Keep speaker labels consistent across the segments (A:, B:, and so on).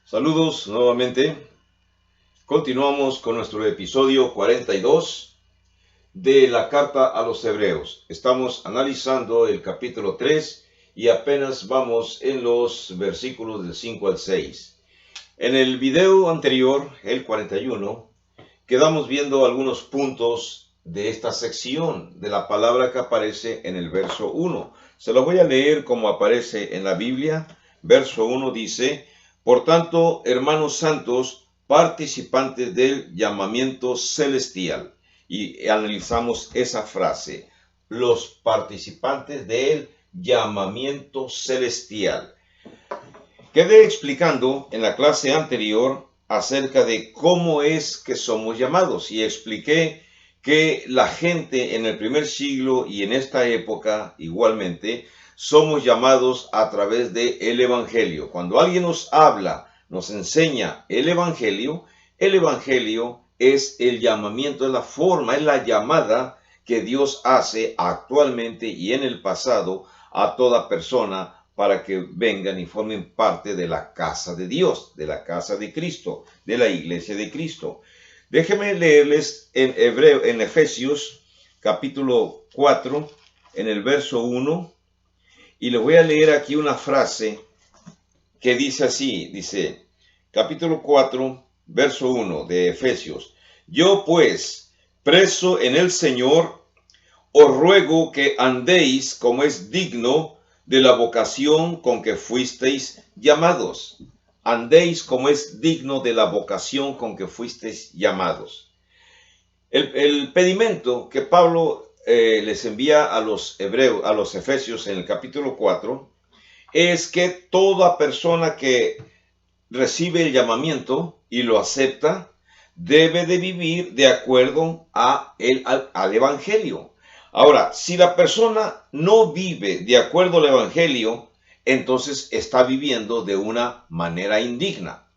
A: Saludos nuevamente. Continuamos con nuestro episodio 42 de la carta a los Hebreos. Estamos analizando el capítulo 3 y apenas vamos en los versículos del 5 al 6. En el video anterior, el 41, quedamos viendo algunos puntos de esta sección de la palabra que aparece en el verso 1. Se lo voy a leer como aparece en la Biblia. Verso 1 dice: Por tanto, hermanos santos, participantes del llamamiento celestial. Y analizamos esa frase: los participantes del llamamiento celestial. Quedé explicando en la clase anterior acerca de cómo es que somos llamados y expliqué que la gente en el primer siglo y en esta época igualmente somos llamados a través del Evangelio. Cuando alguien nos habla, nos enseña el Evangelio es el llamamiento, es la forma, es la llamada que Dios hace actualmente y en el pasado a toda persona para que vengan y formen parte de la casa de Dios, de la casa de Cristo, de la iglesia de Cristo. Déjenme leerles en Efesios capítulo 4, en el verso 1, y les voy a leer aquí una frase que dice así, dice, capítulo 4, verso 1 de Efesios: Yo pues, preso en el Señor, os ruego que andéis como es digno de la vocación con que fuisteis llamados. Andéis como es digno de la vocación con que fuisteis llamados. El pedimento que Pablo les envía a los hebreos, a los efesios en el capítulo 4, es que toda persona que recibe el llamamiento y lo acepta, debe de vivir de acuerdo al Evangelio. Ahora, si la persona no vive de acuerdo al Evangelio, entonces está viviendo de una manera indigna.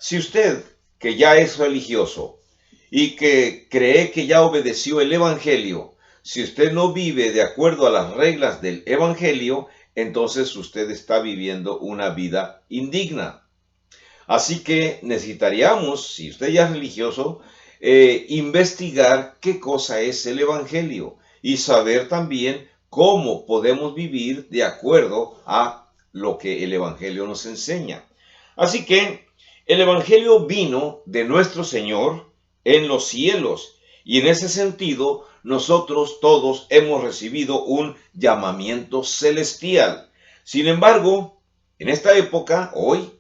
A: Si usted, que ya es religioso y que cree que ya obedeció el Evangelio, si usted no vive de acuerdo a las reglas del Evangelio, entonces usted está viviendo una vida indigna. Así que necesitaríamos, si usted ya es religioso, investigar qué cosa es el Evangelio y saber también cómo podemos vivir de acuerdo a lo que el Evangelio nos enseña. Así que el Evangelio vino de nuestro Señor en los cielos, y en ese sentido nosotros todos hemos recibido un llamamiento celestial. Sin embargo, en esta época, hoy,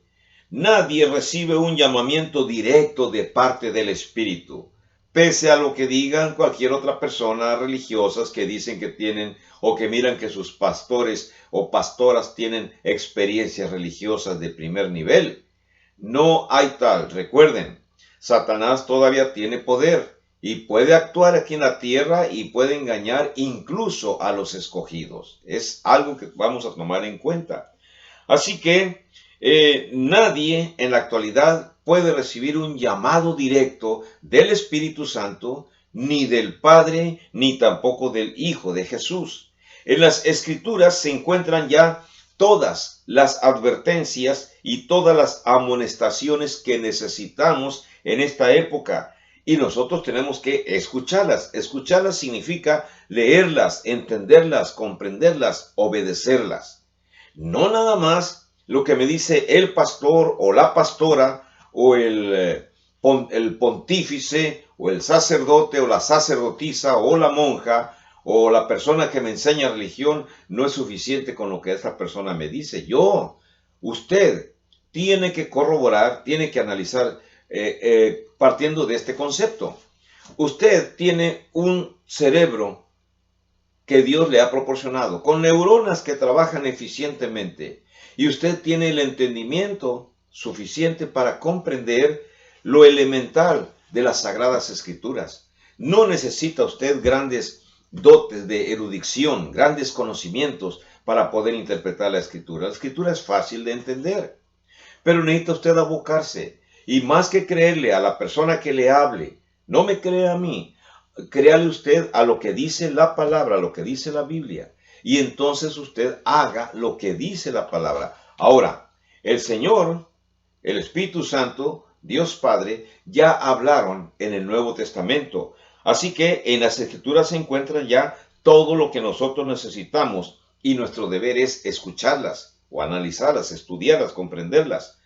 A: nadie recibe un llamamiento directo de parte del Espíritu, pese a lo que digan cualquier otra persona religiosas que dicen que tienen o que miran que sus pastores o pastoras tienen experiencias religiosas de primer nivel. No hay tal. Recuerden, Satanás todavía tiene poder y puede actuar aquí en la tierra y puede engañar incluso a los escogidos. Es algo que vamos a tomar en cuenta. Así que nadie en la actualidad puede recibir un llamado directo del Espíritu Santo, ni del Padre, ni tampoco del Hijo de Jesús. En las Escrituras se encuentran ya todas las advertencias y todas las amonestaciones que necesitamos en esta época. Y nosotros tenemos que escucharlas. Escucharlas significa leerlas, entenderlas, comprenderlas, obedecerlas. No nada más lo que me dice el pastor o la pastora o el pontífice o el sacerdote o la sacerdotisa o la monja o la persona que me enseña religión. No es suficiente con lo que esta persona me dice. Usted tiene que corroborar, tiene que analizar partiendo de este concepto. Usted tiene un cerebro que Dios le ha proporcionado, con neuronas que trabajan eficientemente, y usted tiene el entendimiento suficiente para comprender lo elemental de las Sagradas Escrituras. No necesita usted grandes dotes de erudición, grandes conocimientos para poder interpretar la Escritura. La Escritura es fácil de entender, pero necesita usted abocarse, y más que creerle a la persona que le hable, no me crea a mí, créale usted a lo que dice la palabra, a lo que dice la Biblia, y entonces usted haga lo que dice la palabra. Ahora, el Señor el Espíritu Santo, Dios Padre, ya hablaron en el Nuevo Testamento. Así que en las Escrituras se encuentra ya todo lo que nosotros necesitamos y nuestro deber es escucharlas o analizarlas, estudiarlas, comprenderlas.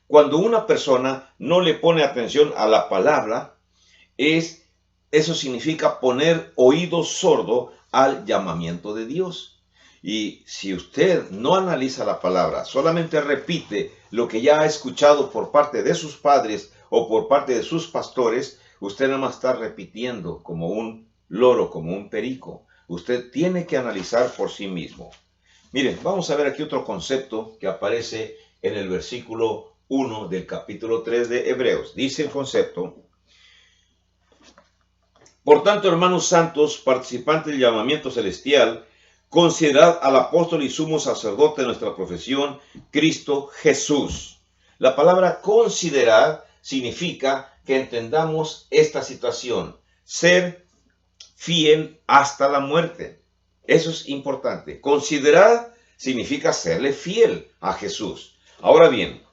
A: Cuando una persona no le pone atención a la palabra, eso significa poner oído sordo al llamamiento de Dios. Y si usted no analiza la palabra, solamente repite lo que ya ha escuchado por parte de sus padres o por parte de sus pastores, usted nada más está repitiendo como un loro, como un perico. Usted tiene que analizar por sí mismo. Miren, vamos a ver aquí otro concepto que aparece en el versículo 1 del capítulo 3 de Hebreos. Dice el concepto: por tanto, hermanos santos, participantes del llamamiento celestial, considerad al apóstol y sumo sacerdote de nuestra profesión, Cristo Jesús. La palabra considerar significa que entendamos esta situación, ser fiel hasta la muerte. Eso es importante. Considerar significa serle fiel a Jesús. Ahora bien,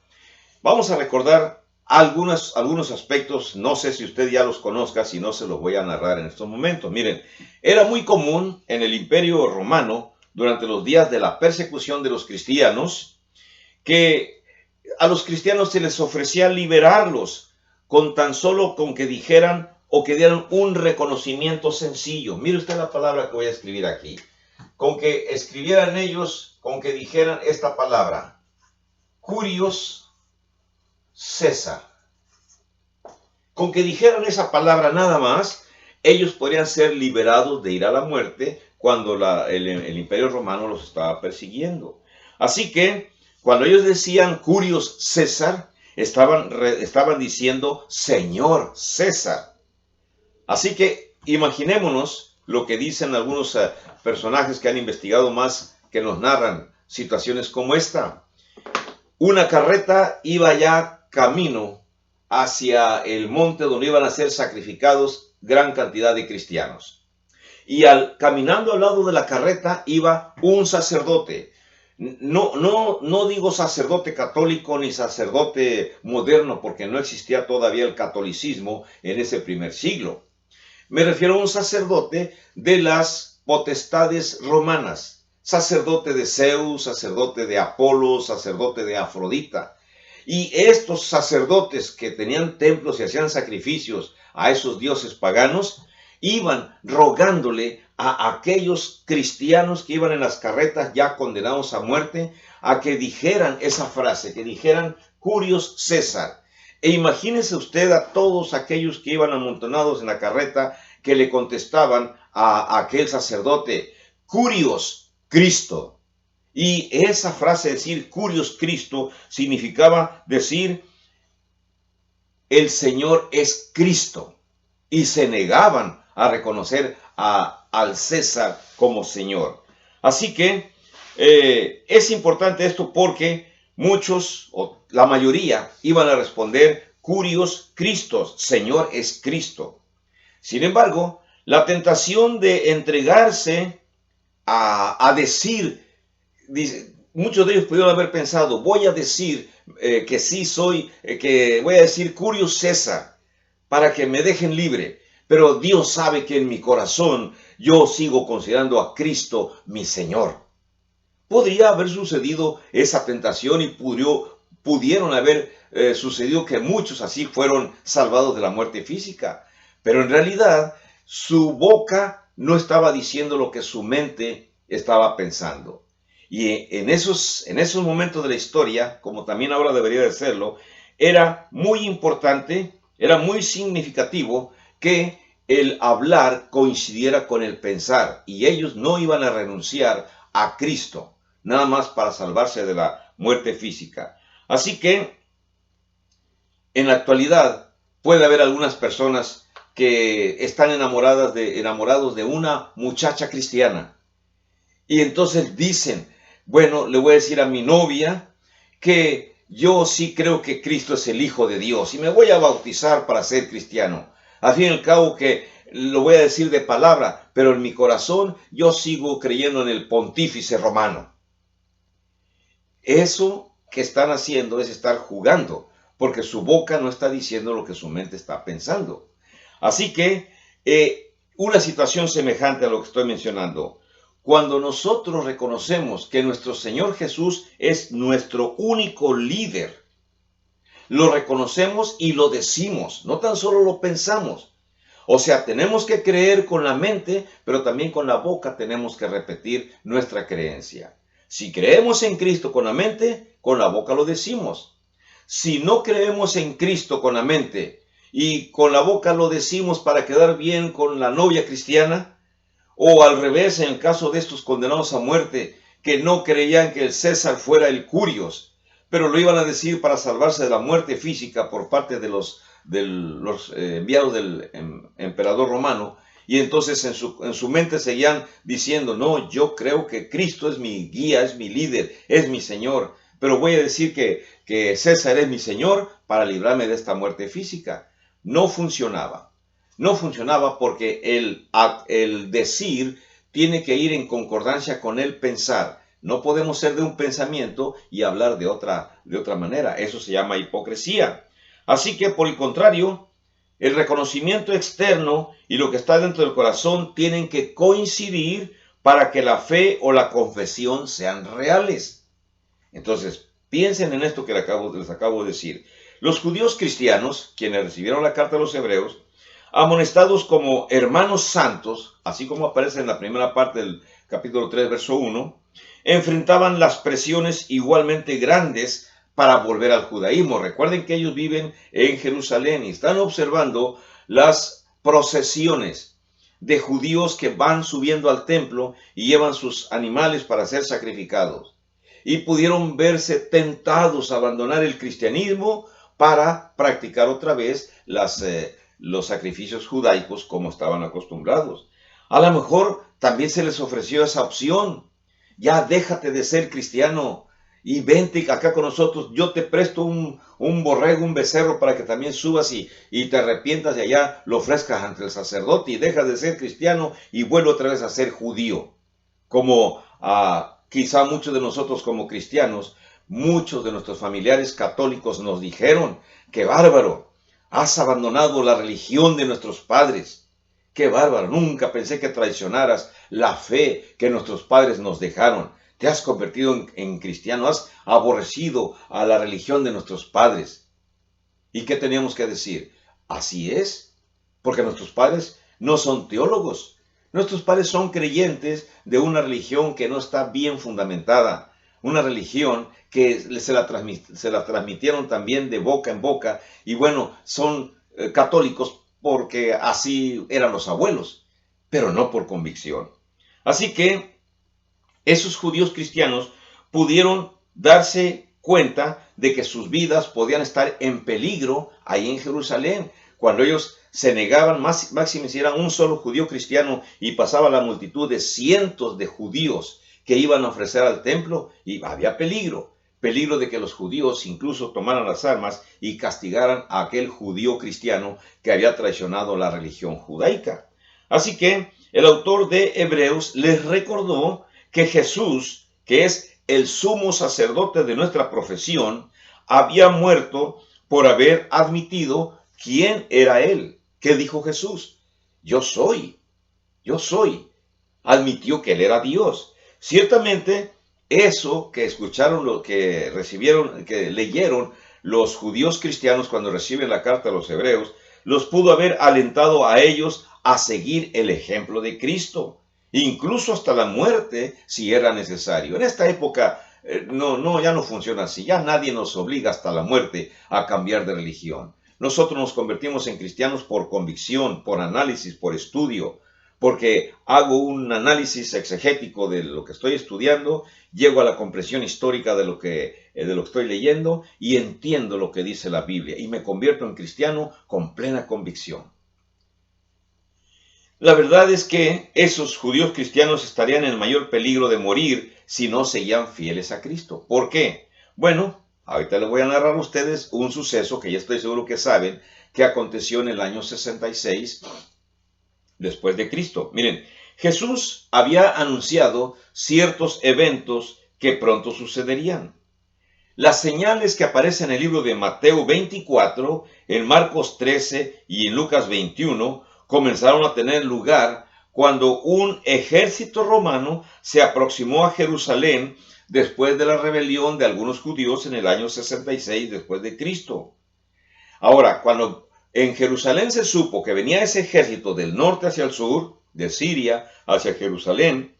A: vamos a recordar algunos aspectos, no sé si usted ya los conozca, si no se los voy a narrar en estos momentos. Miren, era muy común en el Imperio Romano, durante los días de la persecución de los cristianos, que a los cristianos se les ofrecía liberarlos con tan solo con que dijeran o que dieran un reconocimiento sencillo. Mire usted la palabra que voy a escribir aquí. Con que escribieran ellos, con que dijeran esta palabra: Curios César. Con que dijeran esa palabra nada más, ellos podrían ser liberados de ir a la muerte cuando el Imperio Romano los estaba persiguiendo. Así que cuando ellos decían Curios César, estaban diciendo Señor César. Así que imaginémonos lo que dicen algunos personajes que han investigado más, que nos narran situaciones como esta. Una carreta iba ya camino hacia el monte donde iban a ser sacrificados gran cantidad de cristianos. Y caminando al lado de la carreta iba un sacerdote. No digo sacerdote católico ni sacerdote moderno, porque no existía todavía el catolicismo en ese primer siglo. Me refiero a un sacerdote de las potestades romanas, sacerdote de Zeus, sacerdote de Apolo, sacerdote de Afrodita. Y estos sacerdotes que tenían templos y hacían sacrificios a esos dioses paganos, iban rogándole a aquellos cristianos que iban en las carretas ya condenados a muerte, a que dijeran esa frase, que dijeran Curios César. E imagínese usted a todos aquellos que iban amontonados en la carreta, que le contestaban a aquel sacerdote: Curios Cristo. Y esa frase, decir Curios Cristo, significaba decir el Señor es Cristo. Y se negaban a reconocer al César como Señor. Así que es importante esto, porque muchos, o la mayoría, iban a responder Curios Christos, Señor es Cristo. Sin embargo, la tentación de entregarse a decir, muchos de ellos pudieron haber pensado, voy a decir que sí soy, que voy a decir Curios César para que me dejen libre, pero Dios sabe que en mi corazón yo sigo considerando a Cristo mi Señor. Podría haber sucedido esa tentación y pudieron haber sucedido que muchos así fueron salvados de la muerte física, pero en realidad su boca no estaba diciendo lo que su mente estaba pensando. Y en esos momentos de la historia, como también ahora debería de serlo, era muy importante, era muy significativo que el hablar coincidiera con el pensar, y ellos no iban a renunciar a Cristo, nada más para salvarse de la muerte física. Así que, en la actualidad, puede haber algunas personas que están enamorados de una muchacha cristiana, y entonces dicen, bueno, le voy a decir a mi novia que yo sí creo que Cristo es el Hijo de Dios y me voy a bautizar para ser cristiano. Al fin y al cabo que lo voy a decir de palabra, pero en mi corazón yo sigo creyendo en el pontífice romano. Eso que están haciendo es estar jugando porque su boca no está diciendo lo que su mente está pensando. Así que una situación semejante a lo que estoy mencionando, cuando nosotros reconocemos que nuestro Señor Jesús es nuestro único líder, lo reconocemos y lo decimos, no tan solo lo pensamos. O sea, tenemos que creer con la mente, pero también con la boca tenemos que repetir nuestra creencia. Si creemos en Cristo con la mente, con la boca lo decimos. Si no creemos en Cristo con la mente y con la boca lo decimos para quedar bien con la novia cristiana, o al revés, en el caso de estos condenados a muerte, que no creían que el César fuera el Curios, pero lo iban a decir para salvarse de la muerte física por parte de los enviados del emperador romano, y entonces en su mente seguían diciendo, no, yo creo que Cristo es mi guía, es mi líder, es mi Señor, pero voy a decir que César es mi Señor para librarme de esta muerte física. No funcionaba. No funcionaba porque el decir tiene que ir en concordancia con el pensar. No podemos ser de un pensamiento y hablar de otra manera. Eso se llama hipocresía. Así que, por el contrario, el reconocimiento externo y lo que está dentro del corazón tienen que coincidir para que la fe o la confesión sean reales. Entonces, piensen en esto que les acabo de decir. Los judíos cristianos, quienes recibieron la carta de los hebreos, amonestados como hermanos santos, así como aparece en la primera parte del capítulo 3, verso 1, enfrentaban las presiones igualmente grandes para volver al judaísmo. Recuerden que ellos viven en Jerusalén y están observando las procesiones de judíos que van subiendo al templo y llevan sus animales para ser sacrificados. Y pudieron verse tentados a abandonar el cristianismo para practicar otra vez los sacrificios judaicos como estaban acostumbrados. A lo mejor también se les ofreció esa opción. Ya déjate de ser cristiano y vente acá con nosotros. Yo te presto un borrego, un becerro para que también subas y te arrepientas y allá lo ofrezcas ante el sacerdote y dejas de ser cristiano y vuelve otra vez a ser judío. Como quizá muchos de nosotros como cristianos, muchos de nuestros familiares católicos nos dijeron, qué bárbaro, has abandonado la religión de nuestros padres. Qué bárbaro, nunca pensé que traicionaras la fe que nuestros padres nos dejaron. Te has convertido en cristiano, has aborrecido a la religión de nuestros padres. ¿Y qué teníamos que decir? Así es, porque nuestros padres no son teólogos. Nuestros padres son creyentes de una religión que no está bien fundamentada, una religión que se la transmitieron también de boca en boca, y bueno, son católicos porque así eran los abuelos, pero no por convicción. Así que esos judíos cristianos pudieron darse cuenta de que sus vidas podían estar en peligro ahí en Jerusalén, cuando ellos se negaban, máxime si eran un solo judío cristiano y pasaba la multitud de cientos de judíos que iban a ofrecer al templo, y había peligro de que los judíos incluso tomaran las armas y castigaran a aquel judío cristiano que había traicionado la religión judaica. Así que el autor de Hebreos les recordó que Jesús, que es el sumo sacerdote de nuestra profesión, había muerto por haber admitido quién era él. ¿Qué dijo Jesús? Yo soy. Admitió que él era Dios. Ciertamente, eso que escucharon, lo que recibieron, que leyeron los judíos cristianos cuando reciben la carta a los hebreos, los pudo haber alentado a ellos a seguir el ejemplo de Cristo, incluso hasta la muerte si era necesario. En esta época ya no funciona así, ya nadie nos obliga hasta la muerte a cambiar de religión. Nosotros nos convertimos en cristianos por convicción, por análisis, por estudio, porque hago un análisis exegético de lo que estoy estudiando, llego a la comprensión histórica de lo que estoy leyendo y entiendo lo que dice la Biblia y me convierto en cristiano con plena convicción. La verdad es que esos judíos cristianos estarían en mayor peligro de morir si no seguían fieles a Cristo. ¿Por qué? Bueno, ahorita les voy a narrar a ustedes un suceso que ya estoy seguro que saben, que aconteció en el año 66 después de Cristo. Miren, Jesús había anunciado ciertos eventos que pronto sucederían. Las señales que aparecen en el libro de Mateo 24, en Marcos 13 y en Lucas 21 comenzaron a tener lugar cuando un ejército romano se aproximó a Jerusalén después de la rebelión de algunos judíos en el año 66 después de Cristo. Ahora, cuando en Jerusalén se supo que venía ese ejército del norte hacia el sur, de Siria hacia Jerusalén,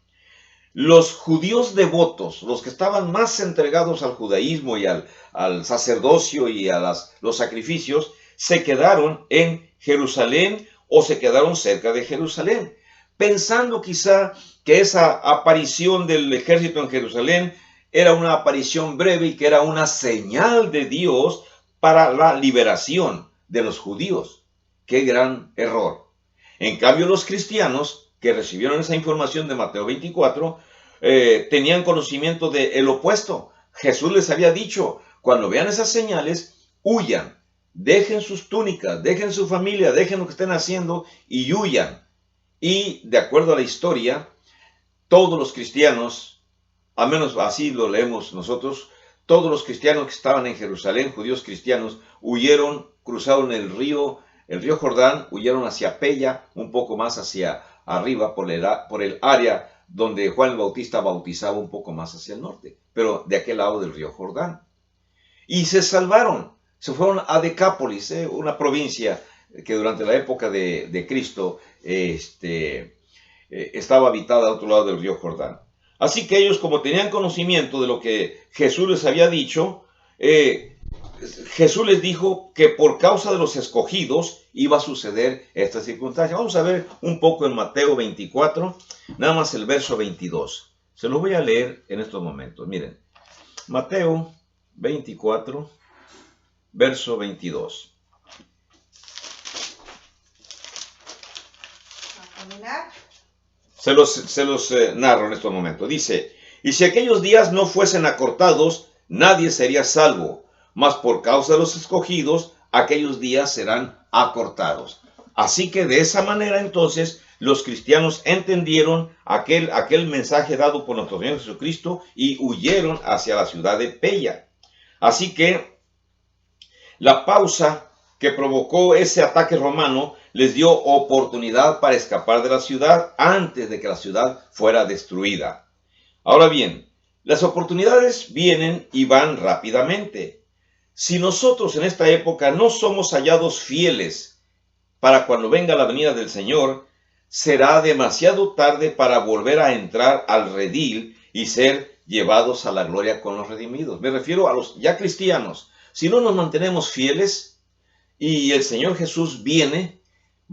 A: los judíos devotos, los que estaban más entregados al judaísmo y al sacerdocio y a los sacrificios, se quedaron en Jerusalén o se quedaron cerca de Jerusalén, pensando quizá que esa aparición del ejército en Jerusalén era una aparición breve y que era una señal de Dios para la liberación de los judíos. ¡Qué gran error! En cambio, los cristianos que recibieron esa información de Mateo 24 tenían conocimiento del opuesto. Jesús les había dicho, cuando vean esas señales, huyan, dejen sus túnicas, dejen su familia, dejen lo que estén haciendo y huyan. Y de acuerdo a la historia, todos los cristianos, al menos así lo leemos nosotros, todos los cristianos que estaban en Jerusalén, judíos cristianos, huyeron, cruzaron el río Jordán, huyeron hacia Pella, un poco más hacia arriba por el área donde Juan el Bautista bautizaba, un poco más hacia el norte, pero de aquel lado del río Jordán. Y se salvaron, se fueron a Decápolis, una provincia que durante la época de Cristo estaba habitada al otro lado del río Jordán. Así que ellos, como tenían conocimiento de lo que Jesús les había dicho, Jesús les dijo que por causa de los escogidos iba a suceder esta circunstancia. Vamos a ver un poco en Mateo 24, nada más el verso 22. Se lo voy a leer en estos momentos. Miren, Mateo 24, verso 22. Se los narro en estos momentos. Dice, y si aquellos días no fuesen acortados, nadie sería salvo, mas por causa de los escogidos, aquellos días serán acortados. Así que de esa manera entonces los cristianos entendieron aquel mensaje dado por nuestro Señor Jesucristo y huyeron hacia la ciudad de Pella. Así que la pausa que provocó ese ataque romano les dio oportunidad para escapar de la ciudad antes de que la ciudad fuera destruida. Ahora bien, las oportunidades vienen y van rápidamente. Si nosotros en esta época no somos hallados fieles para cuando venga la venida del Señor, será demasiado tarde para volver a entrar al redil y ser llevados a la gloria con los redimidos. Me refiero a los ya cristianos. Si no nos mantenemos fieles y el Señor Jesús viene,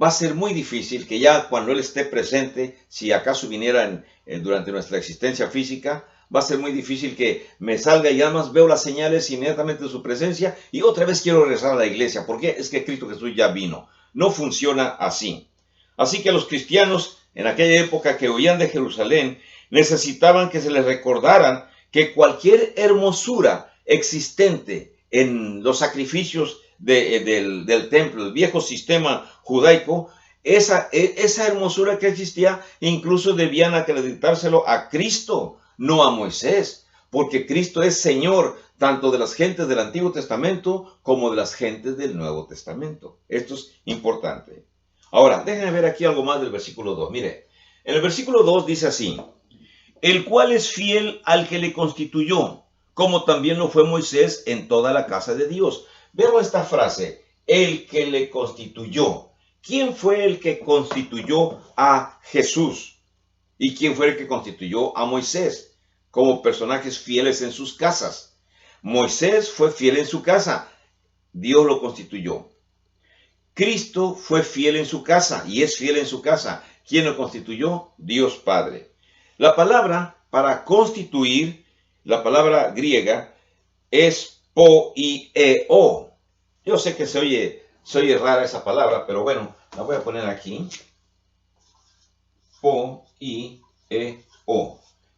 A: va a ser muy difícil que ya cuando Él esté presente, si acaso viniera durante nuestra existencia física, va a ser muy difícil que me salga y además veo las señales inmediatamente de su presencia y otra vez quiero regresar a la iglesia. ¿Por qué? Es que Cristo Jesús ya vino. No funciona así. Así que los cristianos en aquella época que huían de Jerusalén necesitaban que se les recordaran que cualquier hermosura existente en los sacrificios del templo, el viejo sistema judaico, esa hermosura que existía incluso debían acreditárselo a Cristo, no a Moisés, porque Cristo es Señor tanto de las gentes del Antiguo Testamento como de las gentes del Nuevo Testamento. Esto es importante. Ahora, déjenme ver aquí algo más del versículo 2. Mire, en el versículo 2 dice así, el cual es fiel al que le constituyó, como también lo fue Moisés en toda la casa de Dios. Veo esta frase, el que le constituyó. ¿Quién fue el que constituyó a Jesús? ¿Y quién fue el que constituyó a Moisés como personajes fieles en sus casas? Moisés fue fiel en su casa, Dios lo constituyó. Cristo fue fiel en su casa y es fiel en su casa. ¿Quién lo constituyó? Dios Padre. La palabra para constituir, la palabra griega, es poieo. Yo sé que se oye rara esa palabra, pero bueno, la voy a poner aquí. Poieo,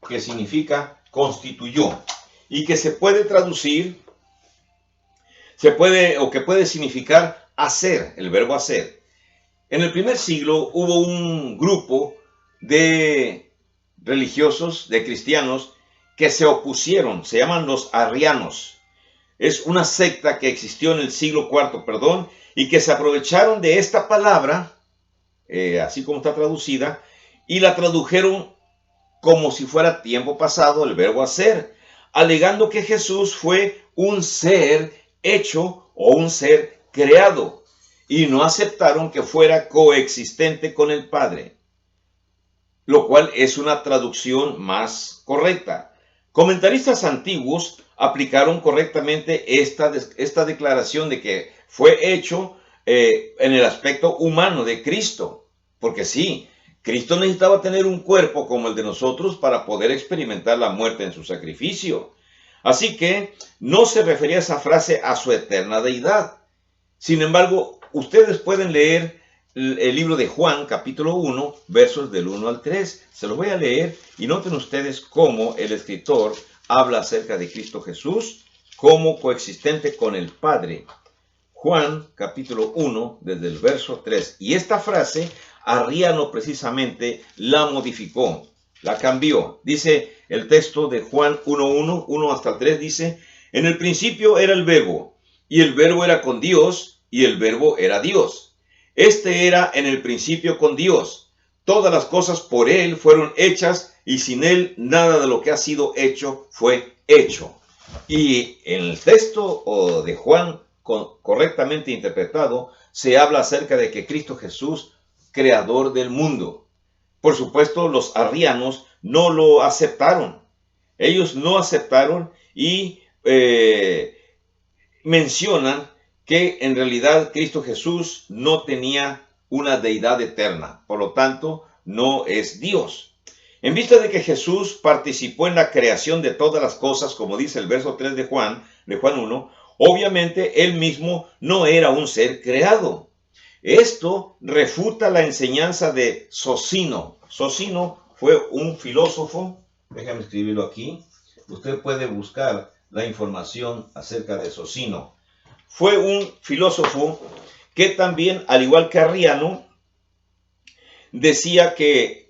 A: que significa constituyó. Y que se puede traducir, que puede significar hacer, el verbo hacer. En el primer siglo hubo un grupo de religiosos, de cristianos, que se opusieron, se llaman los arrianos. es una secta que existió en el siglo IV, perdón, y que se aprovecharon de esta palabra, así como está traducida, y la tradujeron como si fuera tiempo pasado el verbo hacer, alegando que Jesús fue un ser hecho o un ser creado, y no aceptaron que fuera coexistente con el Padre, lo cual es una traducción más correcta. Comentaristas antiguos aplicaron correctamente esta declaración de que fue hecho en el aspecto humano de Cristo, porque sí, Cristo necesitaba tener un cuerpo como el de nosotros para poder experimentar la muerte en su sacrificio. Así que no se refería esa frase a su eterna deidad. Sin embargo, ustedes pueden leer el libro de Juan, capítulo 1, versos del 1 al 3. Se los voy a leer y noten ustedes cómo el escritor habla acerca de Cristo Jesús como coexistente con el Padre. Juan, capítulo 1, desde el verso 3. Y esta frase, Arriano precisamente la modificó, la cambió. Dice el texto de Juan 1:1, 1 hasta el 3, dice: en el principio era el verbo, y el verbo era con Dios, y el verbo era Dios. Este era en el principio con Dios. Todas las cosas por él fueron hechas, y sin él nada de lo que ha sido hecho fue hecho. Y en el texto de Juan, correctamente interpretado, se habla acerca de que Cristo Jesús, creador del mundo. Por supuesto, los arrianos no lo aceptaron. Ellos no aceptaron y mencionan que en realidad Cristo Jesús no tenía una deidad eterna. Por lo tanto, no es Dios. En vista de que Jesús participó en la creación de todas las cosas, como dice el verso 3 de Juan 1, obviamente él mismo no era un ser creado. Esto refuta la enseñanza de Socino. Socino fue un filósofo, déjame escribirlo aquí, usted puede buscar la información acerca de Socino. Fue un filósofo que también, al igual que Arriano, decía que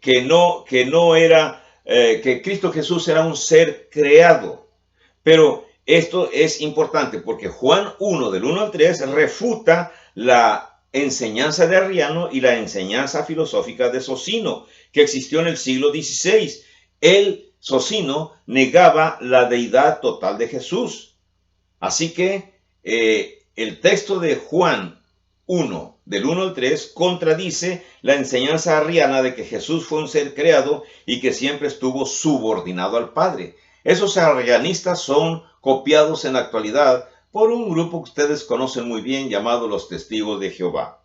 A: Cristo Jesús era un ser creado. Pero esto es importante porque Juan 1, del 1 al 3, refuta la enseñanza de Arriano y la enseñanza filosófica de Socino, que existió en el siglo XVI. Socino negaba la deidad total de Jesús. Así que el texto de Juan 1, del 1 al 3, contradice la enseñanza arriana de que Jesús fue un ser creado y que siempre estuvo subordinado al Padre. Esos arrianistas son copiados en la actualidad por un grupo que ustedes conocen muy bien llamado los Testigos de Jehová.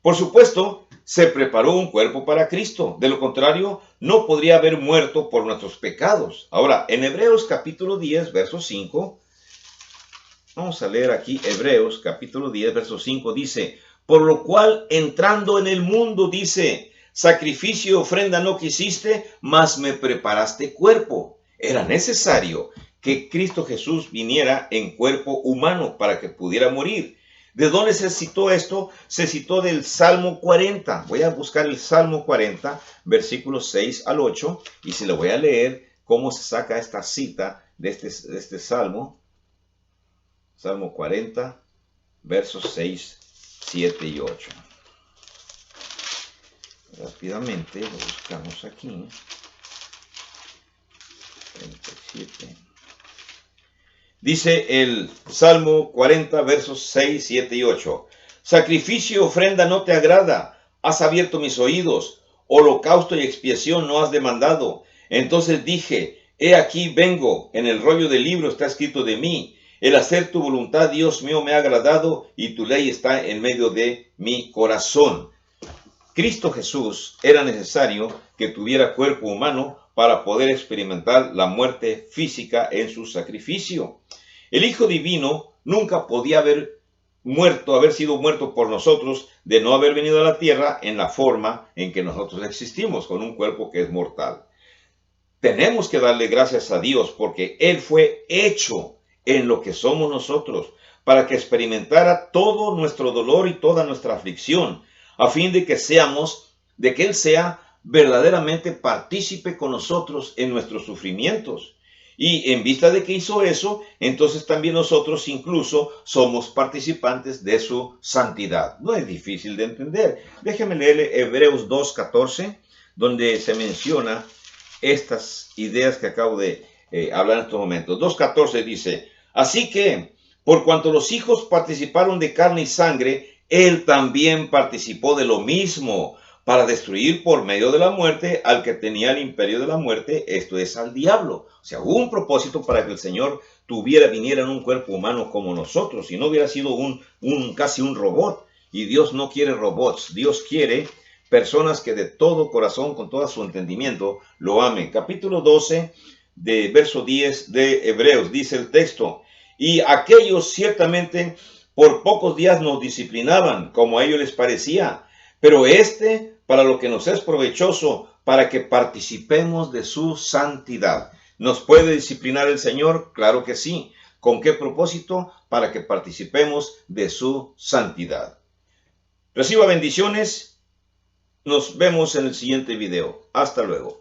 A: Por supuesto, se preparó un cuerpo para Cristo. De lo contrario, no podría haber muerto por nuestros pecados. Ahora, en Hebreos capítulo 10, verso 5, vamos a leer aquí Hebreos capítulo 10, verso 5, dice: por lo cual, entrando en el mundo, dice, sacrificio y ofrenda no quisiste, mas me preparaste cuerpo. Era necesario que Cristo Jesús viniera en cuerpo humano para que pudiera morir. ¿De dónde se citó esto? Se citó del Salmo 40. Voy a buscar el Salmo 40, versículos 6 al 8, y se lo voy a leer cómo se saca esta cita de este Salmo. Salmo 40, versos 6, 7 y 8. Rápidamente lo buscamos aquí. 37. Dice el Salmo 40, versos 6, 7 y 8. Sacrificio y ofrenda no te agrada, has abierto mis oídos, holocausto y expiación no has demandado. Entonces dije, he aquí vengo, en el rollo del libro está escrito de mí. El hacer tu voluntad, Dios mío, me ha agradado, y tu ley está en medio de mi corazón. Cristo Jesús era necesario que tuviera cuerpo humano para poder experimentar la muerte física en su sacrificio. El Hijo Divino nunca podía haber sido muerto por nosotros, de no haber venido a la tierra en la forma en que nosotros existimos, con un cuerpo que es mortal. Tenemos que darle gracias a Dios porque Él fue hecho en lo que somos nosotros, para que experimentara todo nuestro dolor y toda nuestra aflicción, a fin de que Él sea verdaderamente partícipe con nosotros en nuestros sufrimientos. Y en vista de que hizo eso, entonces también nosotros incluso somos participantes de su santidad. No es difícil de entender. Déjeme leerle Hebreos 2:14, donde se menciona estas ideas que acabo de hablar en estos momentos. 2:14 dice, así que, por cuanto los hijos participaron de carne y sangre, él también participó de lo mismo, para destruir por medio de la muerte al que tenía el imperio de la muerte, esto es, al diablo. O sea, hubo un propósito para que el Señor viniera en un cuerpo humano como nosotros, y no hubiera sido casi un robot. Y Dios no quiere robots, Dios quiere personas que de todo corazón, con todo su entendimiento, lo amen. Capítulo 12, de verso 10 de Hebreos, dice el texto, y aquellos ciertamente por pocos días nos disciplinaban, como a ellos les parecía, pero para lo que nos es provechoso, para que participemos de su santidad. ¿Nos puede disciplinar el Señor? Claro que sí. ¿Con qué propósito? Para que participemos de su santidad. Reciba bendiciones. Nos vemos en el siguiente video. Hasta luego.